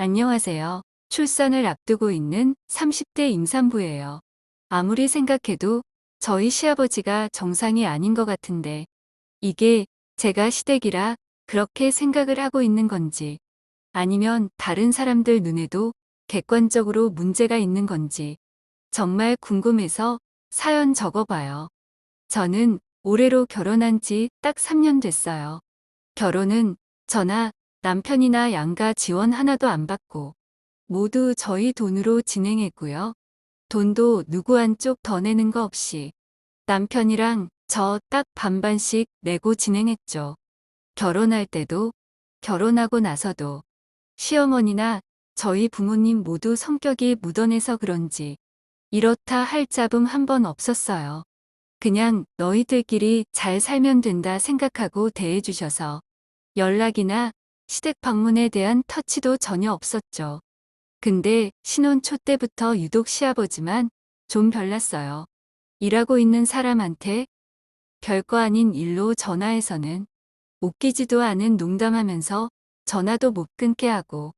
안녕하세요. 출산을 앞두고 있는 30대 임산부예요. 아무리 생각해도 저희 시아버지가 정상이 아닌 것 같은데 이게 제가 시댁이라 그렇게 생각을 하고 있는 건지 아니면 다른 사람들 눈에도 객관적으로 문제가 있는 건지 정말 궁금해서 사연 적어봐요. 저는 올해로 결혼한 지 딱 3년 됐어요. 결혼은 저나 남편이나 양가 지원 하나도 안 받고 모두 저희 돈으로 진행했고요. 돈도 누구 한쪽 더 내는 거 없이 남편이랑 저 딱 반반씩 내고 진행했죠. 결혼할 때도 결혼하고 나서도 시어머니나 저희 부모님 모두 성격이 묻어내서 그런지 이렇다 할 잡음 한 번 없었어요. 그냥 너희들끼리 잘 살면 된다 생각하고 대해주셔서 연락이나 시댁 방문에 대한 터치도 전혀 없었죠. 근데 신혼 초 때부터 유독 시아버지만 좀 별났어요. 일하고 있는 사람한테 별거 아닌 일로 전화해서는 웃기지도 않은 농담하면서 전화도 못 끊게 하고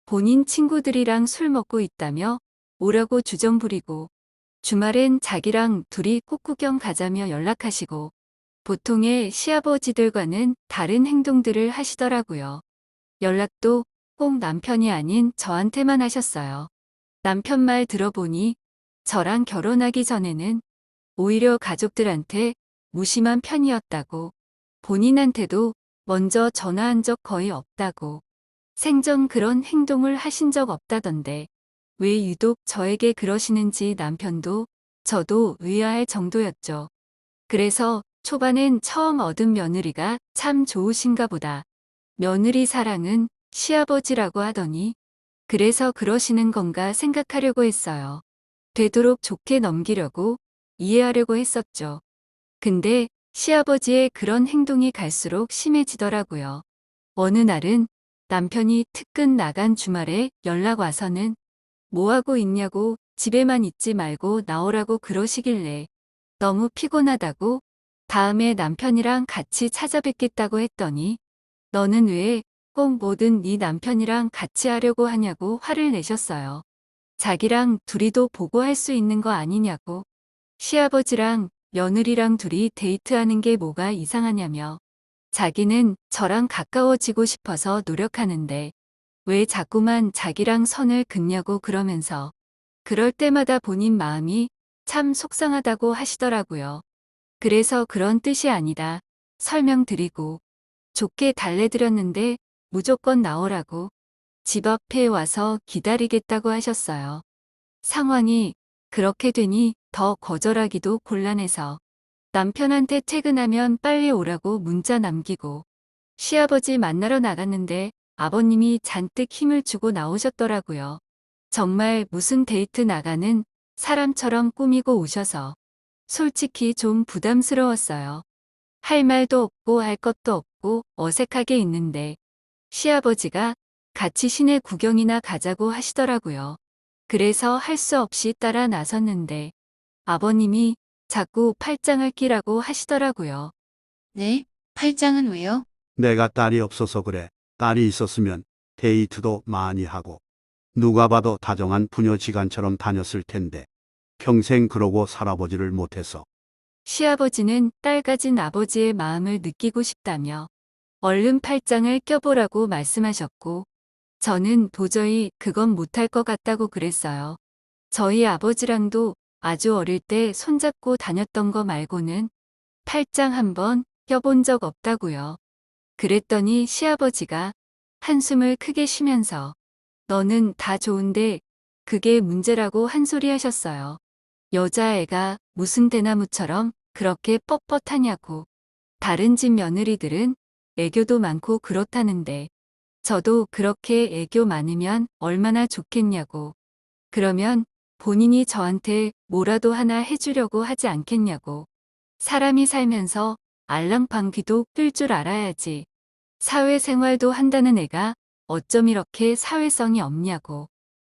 본인 친구들이랑 술 먹고 있다며 오라고 주정 부리고 주말엔 자기랑 둘이 꽃구경 가자며 연락하시고 보통의 시아버지들과는 다른 행동들을 하시더라고요. 연락도 꼭 남편이 아닌 저한테만 하셨어요. 남편 말 들어보니 저랑 결혼하기 전에는 오히려 가족들한테 무심한 편이었다고, 본인한테도 먼저 전화한 적 거의 없다고, 생전 그런 행동을 하신 적 없다던데, 왜 유독 저에게 그러시는지 남편도 저도 의아할 정도였죠. 그래서 초반엔 처음 얻은 며느리가 참 좋으신가 보다. 며느리 사랑은 시아버지라고 하더니 그래서 그러시는 건가 생각하려고 했어요. 되도록 좋게 넘기려고 이해하려고 했었죠. 근데 시아버지의 그런 행동이 갈수록 심해지더라고요. 어느 날은 남편이 특근 나간 주말에 연락 와서는 뭐 하고 있냐고 집에만 있지 말고 나오라고 그러시길래 너무 피곤하다고 다음에 남편이랑 같이 찾아뵙겠다고 했더니 너는 왜 꼭 뭐든 네 남편이랑 같이 하려고 하냐고 화를 내셨어요. 자기랑 둘이도 보고 할 수 있는 거 아니냐고. 시아버지랑 며느리랑 둘이 데이트하는 게 뭐가 이상하냐며. 자기는 저랑 가까워지고 싶어서 노력하는데 왜 자꾸만 자기랑 선을 긋냐고 그러면서 그럴 때마다 본인 마음이 참 속상하다고 하시더라고요. 그래서 그런 뜻이 아니다 설명드리고 좋게 달래드렸는데 무조건 나오라고 집 앞에 와서 기다리겠다고 하셨어요. 상황이 그렇게 되니 더 거절하기도 곤란해서 남편한테 퇴근하면 빨리 오라고 문자 남기고 시아버지 만나러 나갔는데 아버님이 잔뜩 힘을 주고 나오셨더라고요. 정말 무슨 데이트 나가는 사람처럼 꾸미고 오셔서 솔직히 좀 부담스러웠어요. 할 말도 없고 할 것도 없고 어색하게 있는데 시아버지가 같이 시내 구경이나 가자고 하시더라고요. 그래서 할 수 없이 따라 나섰는데 아버님이 자꾸 팔짱을 끼라고 하시더라고요. 네? 팔짱은 왜요? 내가 딸이 없어서 그래. 딸이 있었으면 데이트도 많이 하고 누가 봐도 다정한 부녀지간처럼 다녔을 텐데 평생 그러고 살아보지를 못해서. 시아버지는 딸 가진 아버지의 마음을 느끼고 싶다며 얼른 팔짱을 껴보라고 말씀하셨고 저는 도저히 그건 못할 것 같다고 그랬어요. 저희 아버지랑도 아주 어릴 때 손잡고 다녔던 거 말고는 팔짱 한번 껴본 적 없다고요. 그랬더니 시아버지가 한숨을 크게 쉬면서 너는 다 좋은데 그게 문제라고 한 소리 하셨어요. 여자애가 무슨 대나무처럼 그렇게 뻣뻣하냐고. 다른 집 며느리들은 애교도 많고 그렇다는데 저도 그렇게 애교 많으면 얼마나 좋겠냐고. 그러면 본인이 저한테 뭐라도 하나 해주려고 하지 않겠냐고. 사람이 살면서 알랑방귀도 낄 줄 알아야지. 사회생활도 한다는 애가 어쩜 이렇게 사회성이 없냐고.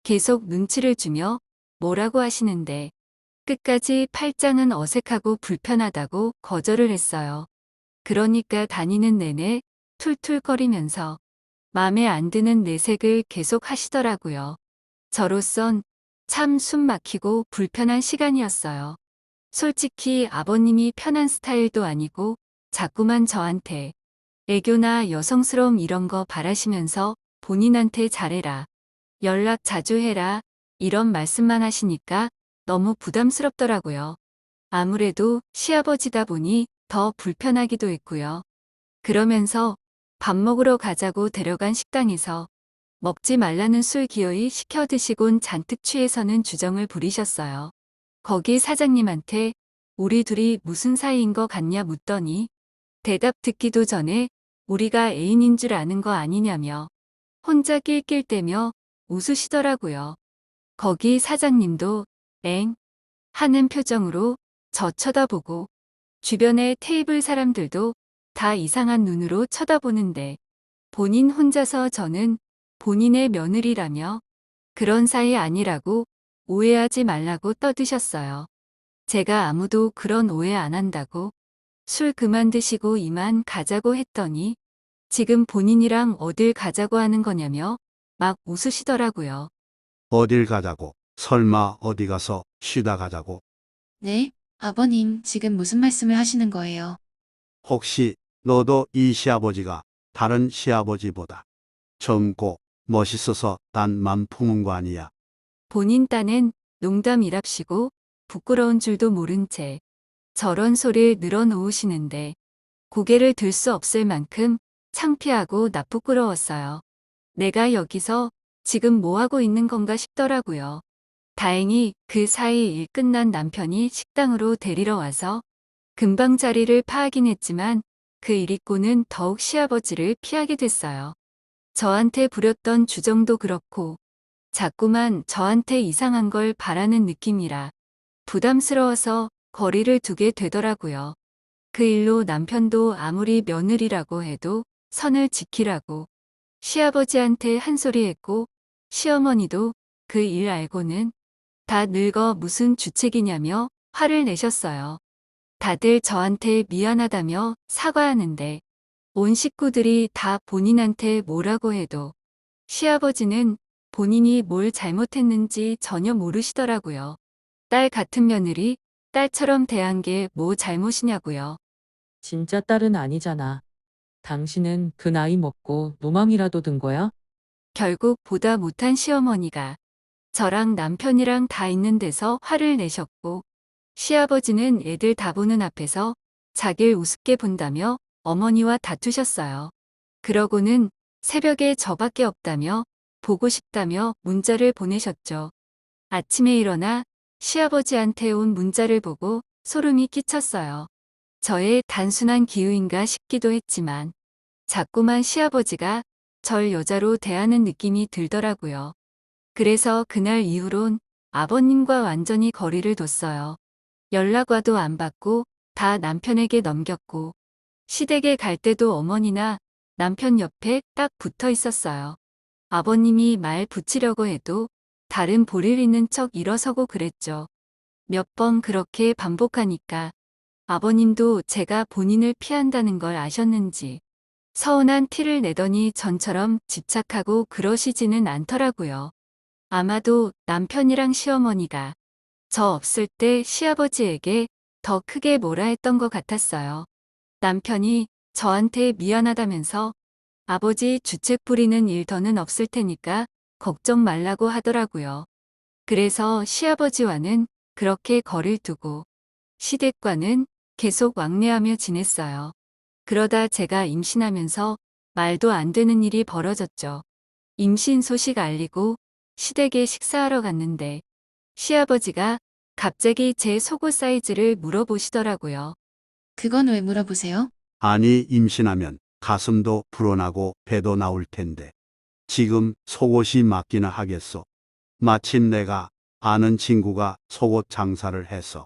계속 눈치를 주며 뭐라고 하시는데 끝까지 팔짱은 어색하고 불편하다고 거절을 했어요. 그러니까 다니는 내내 툴툴거리면서 마음에 안 드는 내색을 계속 하시더라고요. 저로선 참 숨 막히고 불편한 시간이었어요. 솔직히 아버님이 편한 스타일도 아니고 자꾸만 저한테 애교나 여성스러움 이런 거 바라시면서 본인한테 잘해라, 연락 자주 해라, 이런 말씀만 하시니까 너무 부담스럽더라고요. 아무래도 시아버지다 보니 더 불편하기도 했고요. 그러면서 밥 먹으러 가자고 데려간 식당에서 먹지 말라는 술 기어이 시켜 드시곤 잔뜩 취해서는 주정을 부리셨어요. 거기 사장님한테 우리 둘이 무슨 사이인 거 같냐 묻더니 대답 듣기도 전에 우리가 애인인 줄 아는 거 아니냐며 혼자 낄낄대며 웃으시더라고요. 거기 사장님도 엥? 하는 표정으로 저 쳐다보고 주변의 테이블 사람들도 다 이상한 눈으로 쳐다보는데 본인 혼자서 저는 본인의 며느리라며 그런 사이 아니라고 오해하지 말라고 떠드셨어요. 제가 아무도 그런 오해 안 한다고 술 그만 드시고 이만 가자고 했더니 지금 본인이랑 어딜 가자고 하는 거냐며 막 웃으시더라고요. 어딜 가자고? 설마 어디 가서 쉬다 가자고? 네, 아버님, 지금 무슨 말씀을 하시는 거예요? 혹시 너도 이 시아버지가 다른 시아버지보다 젊고 멋있어서 난 맘 품은 거 아니야? 본인 딴엔 농담이랍시고 부끄러운 줄도 모른 채 저런 소리를 늘어놓으시는데 고개를 들 수 없을 만큼 창피하고 나쁘끄러웠어요. 내가 여기서 지금 뭐하고 있는 건가 싶더라고요. 다행히 그 사이 일 끝난 남편이 식당으로 데리러 와서 금방 자리를 파하긴 했지만 그 일 있고는 더욱 시아버지를 피하게 됐어요. 저한테 부렸던 주정도 그렇고 자꾸만 저한테 이상한 걸 바라는 느낌이라 부담스러워서 거리를 두게 되더라고요. 그 일로 남편도 아무리 며느리라고 해도 선을 지키라고 시아버지한테 한 소리 했고 시어머니도 그 일 알고는 다 늙어 무슨 주책이냐며 화를 내셨어요. 다들 저한테 미안하다며 사과하는데 온 식구들이 다 본인한테 뭐라고 해도 시아버지는 본인이 뭘 잘못했는지 전혀 모르시더라고요. 딸 같은 며느리, 딸처럼 대한 게 뭐 잘못이냐고요. 진짜 딸은 아니잖아. 당신은 그 나이 먹고 노망이라도 든 거야? 결국 보다 못한 시어머니가 저랑 남편이랑 다 있는 데서 화를 내셨고 시아버지는 애들 다 보는 앞에서 자길 우습게 본다며 어머니와 다투셨어요. 그러고는 새벽에 저밖에 없다며 보고 싶다며 문자를 보내셨죠. 아침에 일어나 시아버지한테 온 문자를 보고 소름이 끼쳤어요. 저의 단순한 기우인가 싶기도 했지만 자꾸만 시아버지가 절 여자로 대하는 느낌이 들더라고요. 그래서 그날 이후론 아버님과 완전히 거리를 뒀어요. 연락 와도 안 받고 다 남편에게 넘겼고 시댁에 갈 때도 어머니나 남편 옆에 딱 붙어 있었어요. 아버님이 말 붙이려고 해도 다른 볼일 있는 척 일어서고 그랬죠. 몇 번 그렇게 반복하니까 아버님도 제가 본인을 피한다는 걸 아셨는지 서운한 티를 내더니 전처럼 집착하고 그러시지는 않더라고요. 아마도 남편이랑 시어머니가 저 없을 때 시아버지에게 더 크게 뭐라 했던 것 같았어요. 남편이 저한테 미안하다면서 아버지 주책 부리는 일 더는 없을 테니까 걱정 말라고 하더라고요. 그래서 시아버지와는 그렇게 거리를 두고 시댁과는 계속 왕래하며 지냈어요. 그러다 제가 임신하면서 말도 안 되는 일이 벌어졌죠. 임신 소식 알리고 시댁에 식사하러 갔는데 시아버지가 갑자기 제 속옷 사이즈를 물어보시더라고요. 그건 왜 물어보세요? 아니, 임신하면 가슴도 불어나고 배도 나올 텐데 지금 속옷이 맞기나 하겠소. 마침 내가 아는 친구가 속옷 장사를 해서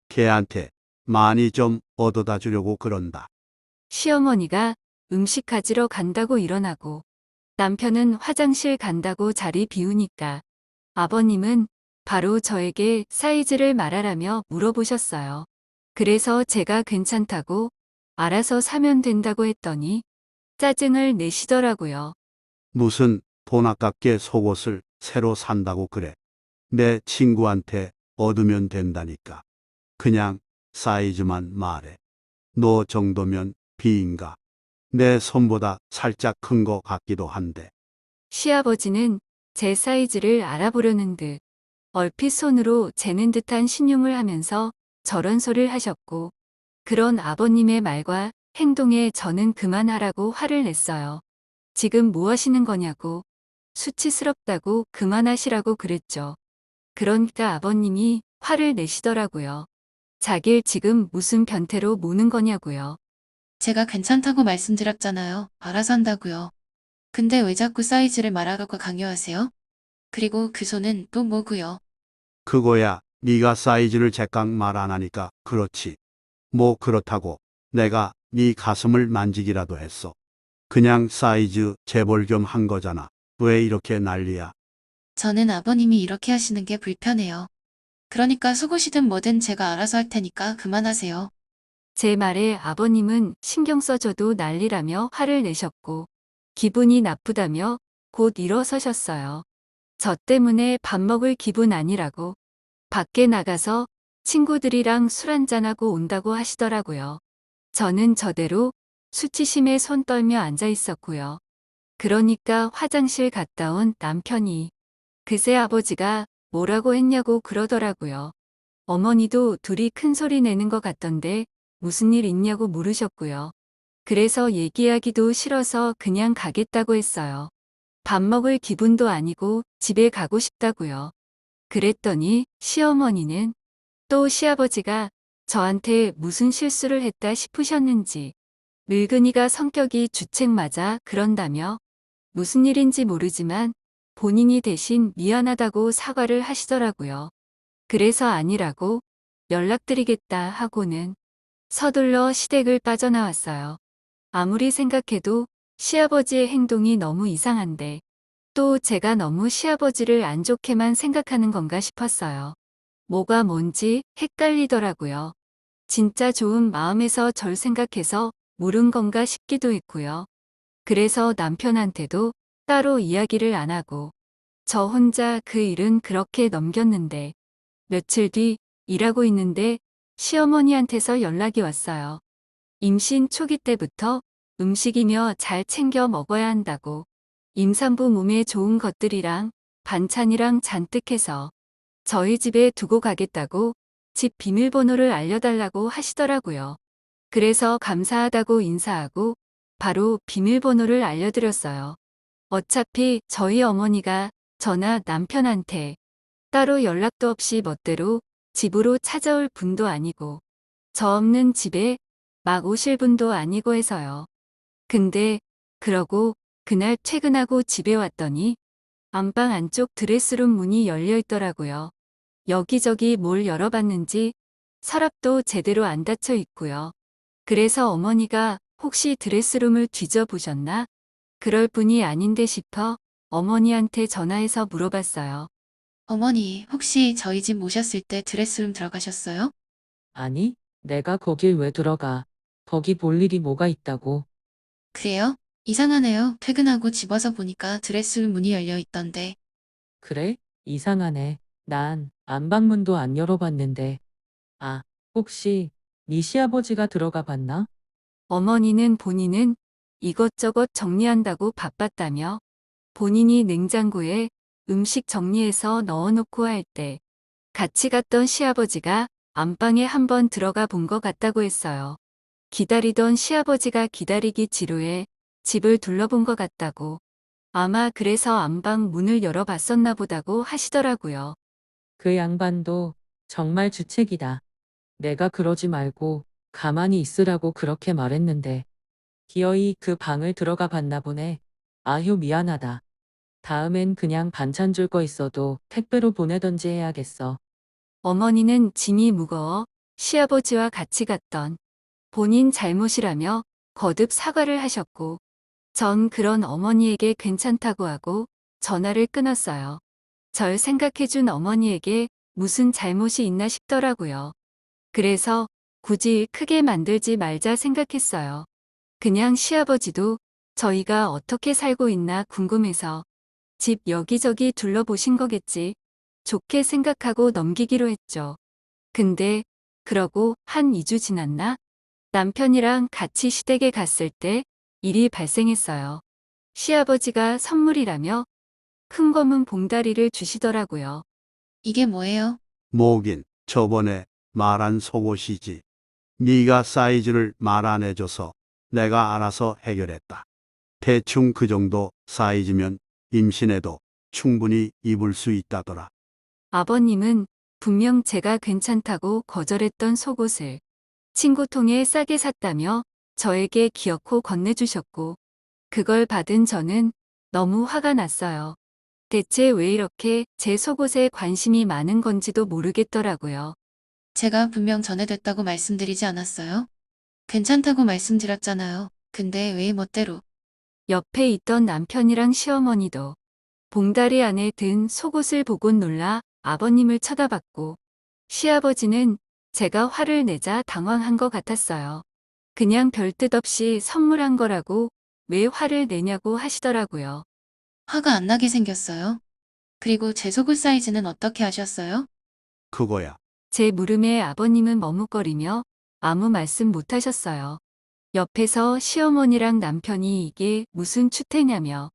걔한테 많이 좀 얻어다 주려고 그런다. 시어머니가 음식 가지러 간다고 일어나고 남편은 화장실 간다고 자리 비우니까 아버님은 바로 저에게 사이즈를 말하라며 물어보셨어요. 그래서 제가 괜찮다고 알아서 사면 된다고 했더니 짜증을 내시더라고요. 무슨 돈 아깝게 속옷을 새로 산다고 그래. 내 친구한테 얻으면 된다니까. 그냥 사이즈만 말해. 너 정도면 B인가? 내 손보다 살짝 큰 거 같기도 한데. 시아버지는 제 사이즈를 알아보려는 듯 얼핏 손으로 재는 듯한 신용을 하면서 저런 소리를 하셨고, 그런 아버님의 말과 행동에 저는 그만하라고 화를 냈어요. 지금 뭐 하시는 거냐고, 수치스럽다고 그만하시라고 그랬죠. 그러니까 아버님이 화를 내시더라고요. 자길 지금 무슨 변태로 모는 거냐고요. 제가 괜찮다고 말씀드렸잖아요. 알아서 한다고요. 근데 왜 자꾸 사이즈를 말하라고 강요하세요? 그리고 그 손은 또 뭐고요? 그거야 네가 사이즈를 제깍 말 안 하니까 그렇지. 뭐 그렇다고 내가 네 가슴을 만지기라도 했어. 그냥 사이즈 재볼 겸 한 거잖아. 왜 이렇게 난리야? 저는 아버님이 이렇게 하시는 게 불편해요. 그러니까 속옷이든 뭐든 제가 알아서 할 테니까 그만하세요. 제 말에 아버님은 신경 써줘도 난리라며 화를 내셨고, 기분이 나쁘다며 곧 일어서셨어요. 저 때문에 밥 먹을 기분 아니라고 밖에 나가서 친구들이랑 술 한잔하고 온다고 하시더라고요. 저는 저대로 수치심에 손 떨며 앉아 있었고요. 그러니까 화장실 갔다 온 남편이 그새 아버지가 뭐라고 했냐고 그러더라고요. 어머니도 둘이 큰 소리 내는 것 같던데 무슨 일 있냐고 물으셨고요. 그래서 얘기하기도 싫어서 그냥 가겠다고 했어요. 밥 먹을 기분도 아니고 집에 가고 싶다고요. 그랬더니 시어머니는 또 시아버지가 저한테 무슨 실수를 했다 싶으셨는지 늙은이가 성격이 주책 맞아 그런다며 무슨 일인지 모르지만 본인이 대신 미안하다고 사과를 하시더라고요. 그래서 아니라고 연락드리겠다 하고는 서둘러 시댁을 빠져나왔어요. 아무리 생각해도 시아버지의 행동이 너무 이상한데 또 제가 너무 시아버지를 안 좋게만 생각하는 건가 싶었어요. 뭐가 뭔지 헷갈리더라고요. 진짜 좋은 마음에서 절 생각해서 물은 건가 싶기도 했고요. 그래서 남편한테도 따로 이야기를 안 하고 저 혼자 그 일은 그렇게 넘겼는데 며칠 뒤 일하고 있는데 시어머니한테서 연락이 왔어요. 임신 초기 때부터 음식이며 잘 챙겨 먹어야 한다고 임산부 몸에 좋은 것들이랑 반찬이랑 잔뜩 해서 저희 집에 두고 가겠다고 집 비밀번호를 알려달라고 하시더라고요. 그래서 감사하다고 인사하고 바로 비밀번호를 알려드렸어요. 어차피 저희 어머니가 저나 남편한테 따로 연락도 없이 멋대로 집으로 찾아올 분도 아니고 저 없는 집에 막 오실 분도 아니고 해서요. 근데 그러고 그날 퇴근하고 집에 왔더니 안방 안쪽 드레스룸 문이 열려 있더라고요. 여기저기 뭘 열어봤는지 서랍도 제대로 안 닫혀 있고요. 그래서 어머니가 혹시 드레스룸을 뒤져보셨나? 그럴 분이 아닌데 싶어 어머니한테 전화해서 물어봤어요. 어머니, 혹시 저희 집 오셨을 때 드레스룸 들어가셨어요? 아니, 내가 거길 왜 들어가. 거기 볼 일이 뭐가 있다고. 그래요? 이상하네요. 퇴근하고 집 와서 보니까 드레스룸 문이 열려 있던데. 그래? 이상하네. 난 안방문도 안 열어봤는데. 아, 혹시 네 시아버지가 들어가 봤나? 어머니는 본인은 이것저것 정리한다고 바빴다며 본인이 냉장고에 음식 정리해서 넣어놓고 할 때 같이 갔던 시아버지가 안방에 한번 들어가 본 것 같다고 했어요. 기다리던 시아버지가 기다리기 지루해 집을 둘러본 것 같다고. 아마 그래서 안방 문을 열어봤었나 보다고 하시더라고요. 그 양반도 정말 주책이다. 내가 그러지 말고 가만히 있으라고 그렇게 말했는데. 기어이 그 방을 들어가 봤나 보네. 아휴 미안하다. 다음엔 그냥 반찬 줄 거 있어도 택배로 보내던지 해야겠어. 어머니는 짐이 무거워 시아버지와 같이 갔던 본인 잘못이라며 거듭 사과를 하셨고, 전 그런 어머니에게 괜찮다고 하고 전화를 끊었어요. 절 생각해준 어머니에게 무슨 잘못이 있나 싶더라고요. 그래서 굳이 일 크게 만들지 말자 생각했어요. 그냥 시아버지도 저희가 어떻게 살고 있나 궁금해서 집 여기저기 둘러보신 거겠지. 좋게 생각하고 넘기기로 했죠. 근데 그러고 한 2주 지났나? 남편이랑 같이 시댁에 갔을 때 일이 발생했어요. 시아버지가 선물이라며 큰 검은 봉다리를 주시더라고요. 이게 뭐예요? 뭐긴 저번에 말한 속옷이지. 네가 사이즈를 말 안 해줘서 내가 알아서 해결했다. 대충 그 정도 사이즈면 임신해도 충분히 입을 수 있다더라. 아버님은 분명 제가 괜찮다고 거절했던 속옷을 친구 통해 싸게 샀다며 저에게 기어코 건네주셨고, 그걸 받은 저는 너무 화가 났어요. 대체 왜 이렇게 제 속옷에 관심이 많은 건지도 모르겠더라고요. 제가 분명 전해됐다고 말씀드리지 않았어요? 괜찮다고 말씀드렸잖아요. 근데 왜 멋대로? 옆에 있던 남편이랑 시어머니도 봉다리 안에 든 속옷을 보곤 놀라 아버님을 쳐다봤고, 시아버지는 제가 화를 내자 당황한 것 같았어요. 그냥 별 뜻 없이 선물한 거라고 왜 화를 내냐고 하시더라고요. 화가 안 나게 생겼어요? 그리고 제 속옷 사이즈는 어떻게 하셨어요? 그거야. 제 물음에 아버님은 머뭇거리며 아무 말씀 못 하셨어요. 옆에서 시어머니랑 남편이 이게 무슨 추태냐며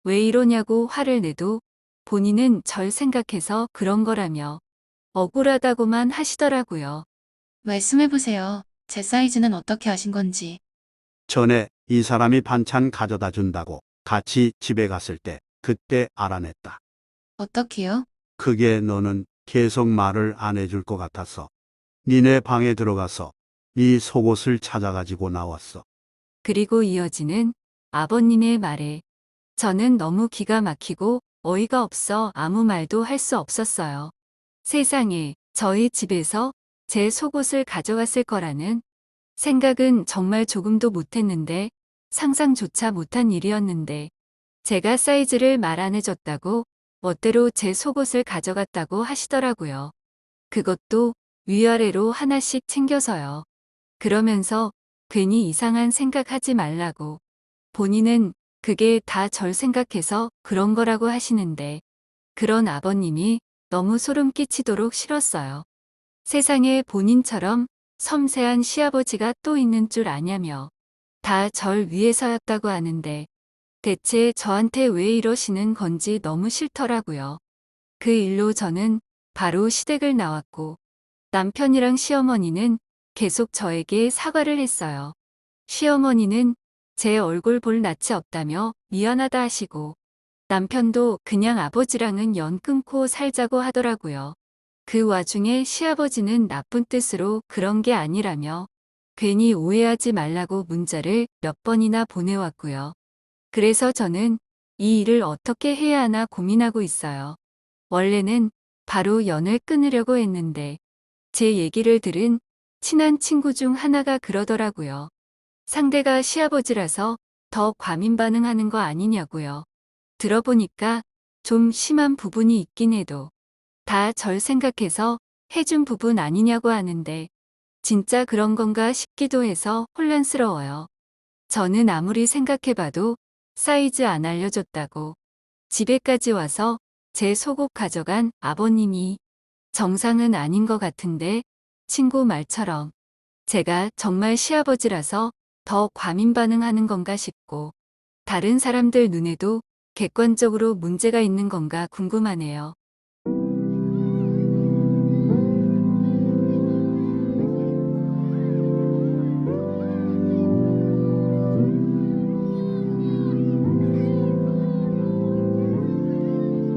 왜 이러냐고 화를 내도 본인은 절 생각해서 그런 거라며 억울하다고만 하시더라고요. 말씀해보세요. 제 사이즈는 어떻게 하신 건지. 전에 이 사람이 반찬 가져다 준다고 같이 집에 갔을 때 그때 알아냈다. 어떻게요? 그게 너는 계속 말을 안 해줄 것 같아서 니네 방에 들어가서 네 속옷을 찾아가지고 나왔어. 그리고 이어지는 아버님의 말에 저는 너무 기가 막히고 어이가 없어 아무 말도 할 수 없었어요. 세상에 저희 집에서 제 속옷을 가져갔을 거라는 생각은 정말 조금도 못했는데, 상상조차 못한 일이었는데 제가 사이즈를 말 안 해줬다고 멋대로 제 속옷을 가져갔다고 하시더라고요. 그것도 위아래로 하나씩 챙겨서요. 그러면서 괜히 이상한 생각하지 말라고. 본인은 그게 다 절 생각해서 그런 거라고 하시는데, 그런 아버님이 너무 소름 끼치도록 싫었어요. 세상에 본인처럼 섬세한 시아버지가 또 있는 줄 아냐며 다 절 위해서였다고 하는데, 대체 저한테 왜 이러시는 건지 너무 싫더라고요. 그 일로 저는 바로 시댁을 나왔고, 남편이랑 시어머니는 계속 저에게 사과를 했어요. 시어머니는 제 얼굴 볼 낯이 없다며 미안하다 하시고, 남편도 그냥 아버지랑은 연 끊고 살자고 하더라고요. 그 와중에 시아버지는 나쁜 뜻으로 그런 게 아니라며 괜히 오해하지 말라고 문자를 몇 번이나 보내왔고요. 그래서 저는 이 일을 어떻게 해야 하나 고민하고 있어요. 원래는 바로 연을 끊으려고 했는데 제 얘기를 들은 친한 친구 중 하나가 그러더라고요. 상대가 시아버지라서 더 과민 반응하는 거 아니냐고요. 들어보니까 좀 심한 부분이 있긴 해도 다 절 생각해서 해준 부분 아니냐고 하는데 진짜 그런 건가 싶기도 해서 혼란스러워요. 저는 아무리 생각해봐도 사이즈 안 알려줬다고 집에까지 와서 제 속옷 가져간 아버님이 정상은 아닌 것 같은데, 친구 말처럼 제가 정말 시아버지라서 더 과민 반응하는 건가 싶고 다른 사람들 눈에도 객관적으로 문제가 있는 건가 궁금하네요.